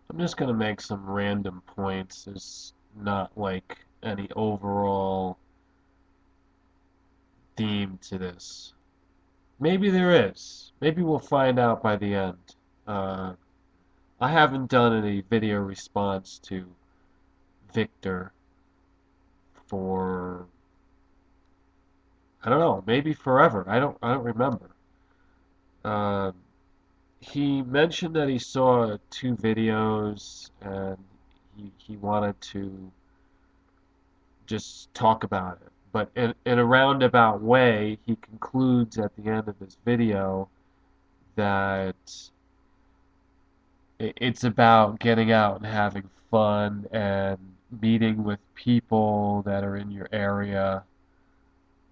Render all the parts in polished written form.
I'm just going to make some random points. There's not like any overall theme to this. Maybe there is. Maybe we'll find out by the end. Uh, I haven't done any video response to Victor for, I don't know, maybe forever. I don't remember. Uh, he mentioned that he saw two videos and he wanted to just talk about it. But in a roundabout way, he concludes at the end of his video that it's about getting out and having fun and meeting with people that are in your area.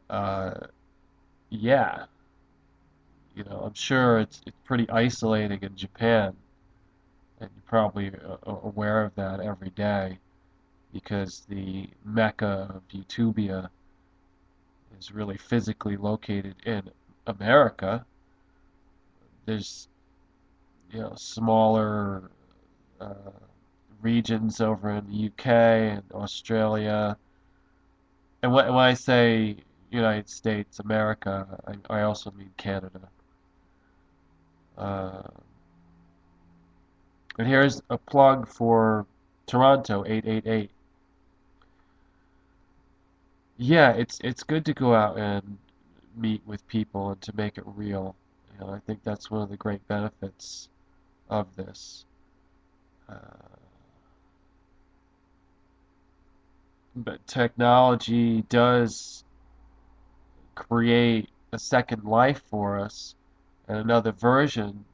Uh, yeah, I'm sure it's pretty isolating in Japan, and you're probably aware of that every day because the mecca of utubia is really physically located in America. There's smaller uh, regions over in the UK and Australia. And when I say United States, America, I also mean Canada. Uh, and here's a plug for Toronto 888. Yeah, it's good to go out and meet with people and to make it real. I think that's one of the great benefits of this. Uh, but technology does create a second life for us and another version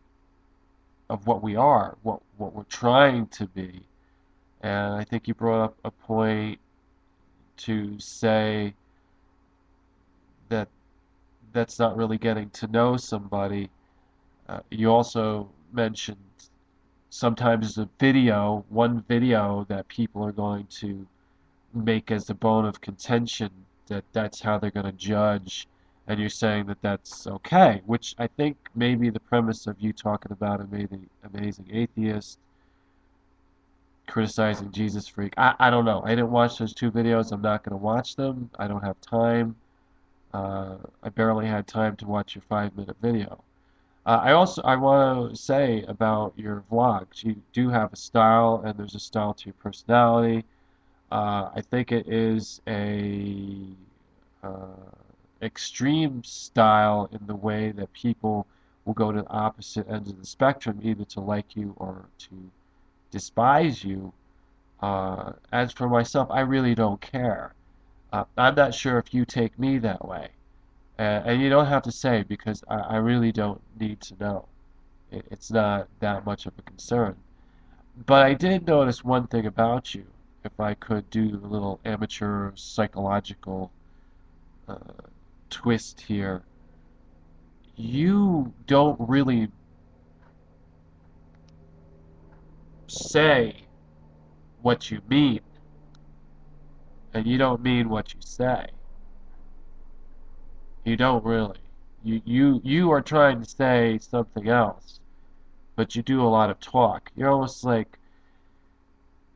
of what we are, what we're trying to be. And I think you brought up a point to say that that's not really getting to know somebody. You also mentioned sometimes a video, one video that people are going to make as a bone of contention that that's how they're going to judge, and you're saying that that's okay, which I think may be the premise of you talking about Amazing Atheist, criticizing Jesus Freak. I don't know. I didn't watch those two videos. I'm not going to watch them. I don't have time. I barely had time to watch your 5-minute video. I want to say about your vlogs. You do have a style, and there's a style to your personality. I think it is a uh, extreme style in the way that people will go to the opposite ends of the spectrum, either to like you or to despise you. As for myself, I really don't care. I'm not sure if you take me that way. And you don't have to say because I really don't need to know. It's not that much of a concern. But I did notice one thing about you, if I could do a little amateur psychological uh, twist here. You don't really say what you mean, and you don't mean what you say. You don't really. You are trying to say something else, but you do a lot of talk. You're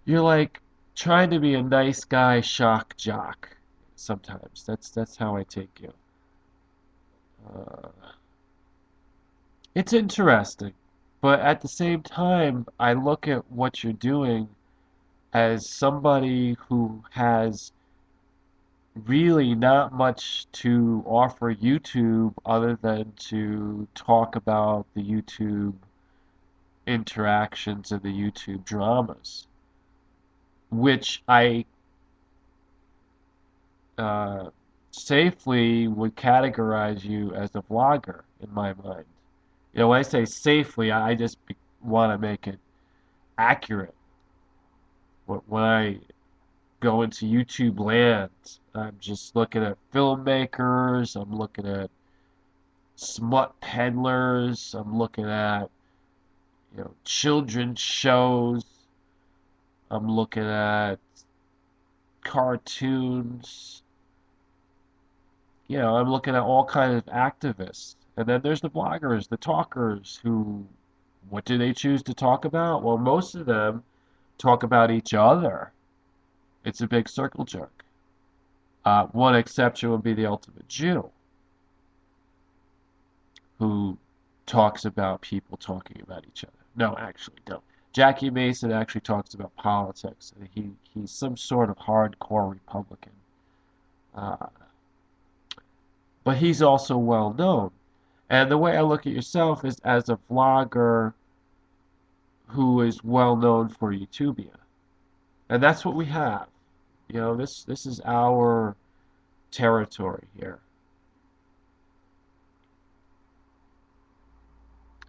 like trying to be a nice guy shock jock sometimes. That's how I take you. Uh, it's interesting, but at the same time, I look at what you're doing as somebody who has really not much to offer YouTube other than to talk about the YouTube interactions and the YouTube dramas, which I uh, safely would categorize you as a vlogger in my mind. When I say safely, I just want to make it accurate. When I go into YouTube land, I'm just looking at filmmakers, I'm looking at smut peddlers, I'm looking at children's shows, I'm looking at cartoons, I'm looking at all kinds of activists. And then there's the bloggers, the talkers who What do they choose to talk about? Well, most of them talk about each other. It's a big circle jerk. One exception would be the ultimate Jew, who talks about people talking about each other. No, actually, no. Jackie Mason actually talks about politics. He's some sort of hardcore Republican. Uh, but he's also well known. And the way I look at yourself is as a vlogger who is well known for utubia. And that's what we have. You know, this is our territory here.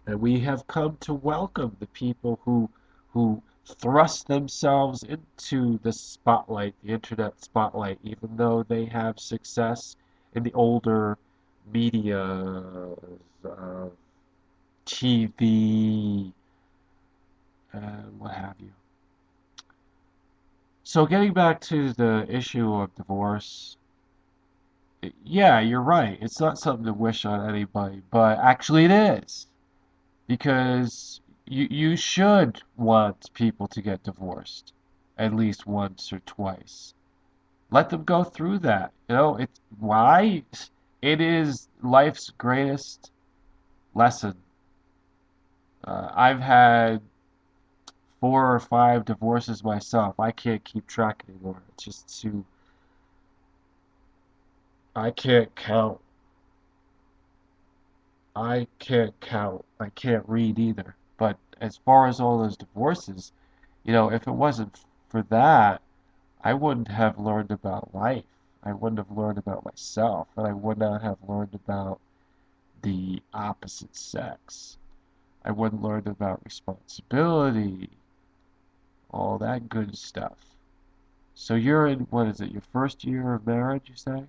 And we have come to welcome the people who thrust themselves into the spotlight, the internet spotlight, even though they have success in the older media, TV, what have you. So getting back to the issue of divorce, yeah, you're right. It's not something to wish on anybody, but actually it is. Because you should want people to get divorced at least once or twice. Let them go through that. You know, it's why it is life's greatest lesson. I've had 4 or 5 divorces myself. I can't keep track anymore. It's just too. I can't count. I can't count. I can't read either. But as far as all those divorces, you know, if it wasn't for that, I wouldn't have learned about life. I wouldn't have learned about myself, and I would not have learned about the opposite sex. I wouldn't learn about responsibility, all that good stuff. So you're in, what is it, your first year of marriage, you say?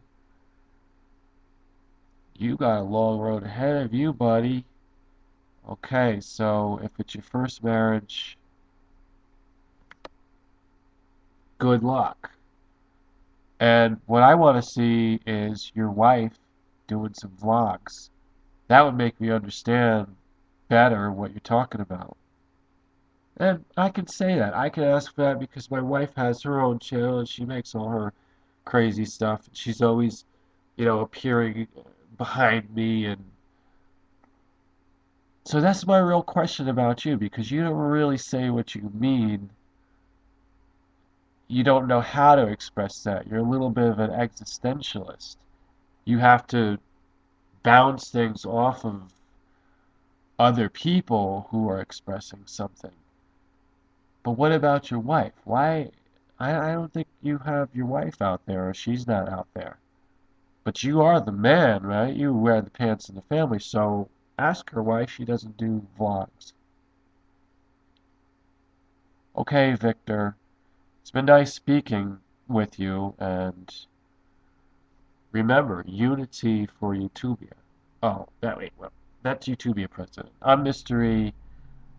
You got a long road ahead of you, buddy. Okay, so if it's your first marriage, good luck. And what I want to see is your wife doing some vlogs. That would make me understand better what you're talking about. And I can say that. I can ask for that because my wife has her own channel and she makes all her crazy stuff. She's always, you know, appearing behind me. And so that's my real question about you because you don't really say what you mean. You don't know how to express that. You're a little bit of an existentialist. You have to bounce things off of other people who are expressing something. But what about your wife? Why? I don't think you have your wife out there, or she's not out there. But you are the man, right? You wear the pants in the family, so ask her why she doesn't do vlogs. Okay, Victor, it's been nice speaking with you, and remember, unity for Utubia. Oh, that wait, well, that's Utubia president. I'm Mystery.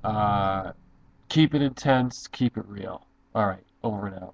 Uh, keep it intense, keep it real. All right, over and out.